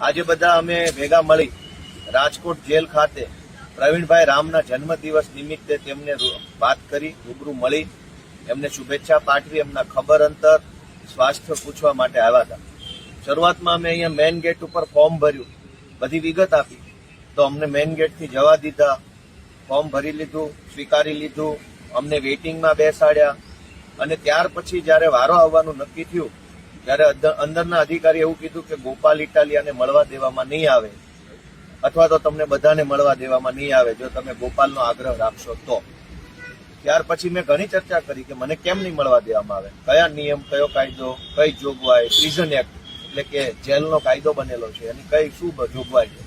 આજે બધા અમે ભેગા મળી રાજકોટ જેલ ખાતે પ્રવીણભાઈ રામના જન્મદિવસ નિમિત્તે તેમને વાત કરી, રૂબરૂ મળી, એમને શુભેચ્છા પાઠવી, એમના ખબર અંતર, સ્વાસ્થ્ય પૂછવા માટે આવ્યા હતા. શરૂઆતમાં અમે અહીંયા મેઇન ગેટ ઉપર ફોર્મ ભર્યું, બધી વિગત આપી, તો અમને મેઇન ગેટથી જવા દીધા, ફોર્મ ભરી લીધું, સ્વીકારી લીધું, અમને વેઇટિંગમાં બેસાડ્યા. અને ત્યાર પછી જયારે વારો આવવાનું નક્કી થયું ત્યારે અંદરના અધિકારી એવું કીધું કે ગોપાલ ઇટાલિયાને મળવા દેવામાં નહીં આવે, અથવા તો તમને બધાને મળવા દેવામાં નહીં આવે જો તમે ગોપાલનો આગ્રહ રાખશો તો. ત્યાર પછી મેં ઘણી ચર્ચા કરી કે મને કેમ નહીં મળવા દેવામાં આવે, કયા નિયમ, કયો કાયદો, કઈ જોગવાઈ, પ્રિઝન એક્ટ એટલે કે જેલનો કાયદો બનેલો છે એની કઈ શું જોગવાઈ છે.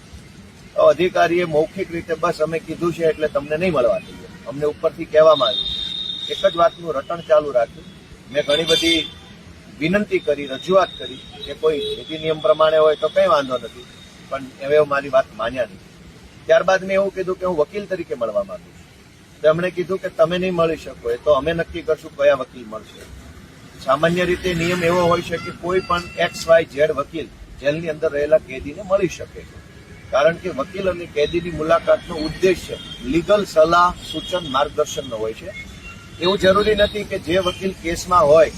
તો અધિકારીએ મૌખિક રીતે બસ અમે કીધું છે એટલે તમને નહીં મળવા દઈએ, અમને ઉપરથી કહેવામાં આવ્યું. એક જ વાતનું રટણ ચાલુ રાખ્યું. મેં ઘણી બધી વિનંતી કરી, રજૂઆત કરી કે કોઈ નીતિ નિયમ પ્રમાણે હોય તો કંઈ વાંધો નથી, પણ હવે મારી વાત માન્યા નહીં. ત્યારબાદ મેં એવું કીધું કે હું વકીલ તરીકે મળવા માંગુ છું. તો એમણે કીધું કે તમે નહીં મળી શકો, એ તો અમે નક્કી કરશું કયા વકીલ મળશે. સામાન્ય રીતે નિયમ એવો હોય છે કે કોઈ પણ XYZ વકીલ જેલની અંદર રહેલા કેદીને મળી શકે છે, કારણ કે વકીલ અને કેદીની મુલાકાતનો ઉદ્દેશ્ય લીગલ સલાહ, સૂચન, માર્ગદર્શનનો હોય છે. એવું જરૂરી નથી કે જે વકીલ કેસમાં હોય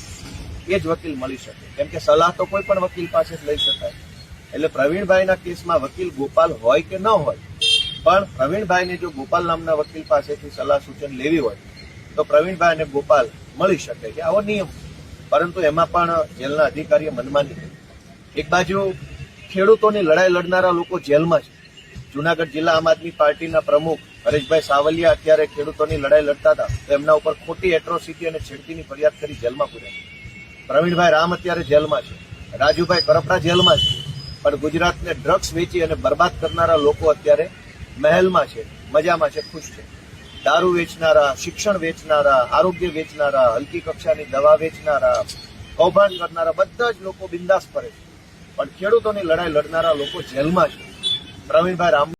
એ જ વકીલ મળી શકે, કેમ કે સલાહ તો કોઈ પણ વકીલ પાસે જ લઈ શકાય. એટલે પ્રવીણભાઈના કેસમાં વકીલ ગોપાલ હોય કે ન હોય, પણ પ્રવીણભાઈને જો ગોપાલ નામના વકીલ પાસેથી સલાહ સૂચન લેવી હોય તો પ્રવીણભાઈ અને ગોપાલ મળી શકે છે, આવો નિયમ. પરંતુ એમાં પણ જેલના અધિકારીએ મનમાની કરી. એક બાજુ ખેડૂતોની લડાઈ લડનારા લોકો જેલમાં છે. જૂનાગઢ જિલ્લા આમ આદમી પાર્ટીના પ્રમુખ હરેશભાઈ સાવલિયા અત્યારે ખેડૂતોની લડાઈ લડતા હતા તો એમના ઉપર ખોટી એટ્રોસિટી અને છેડતીની ફરિયાદ કરી જેલમાં પૂર્યા. પ્રવીણભાઈ રામ અત્યારે જેલમાં છે, રાજુભાઈ કરપડા જેલમાં છે, પણ ગુજરાતને ડ્રગ્સ વેચી અને બરબાદ કરનારા લોકો અત્યારે મહેલમાં છે, મજામાં છે, ખુશ છે. દારૂ વેચનારા, શિક્ષણ વેચનારા, આરોગ્ય વેચનારા, હલકી કક્ષાની દવા વેચનારા, કૌભાંડ કરનારા બધા જ લોકો બિંદાસ ફરે છે, પણ ખેડૂતોની લડાઈ લડનારા લોકો જેલમાં છે. પ્રવીણભાઈ રામ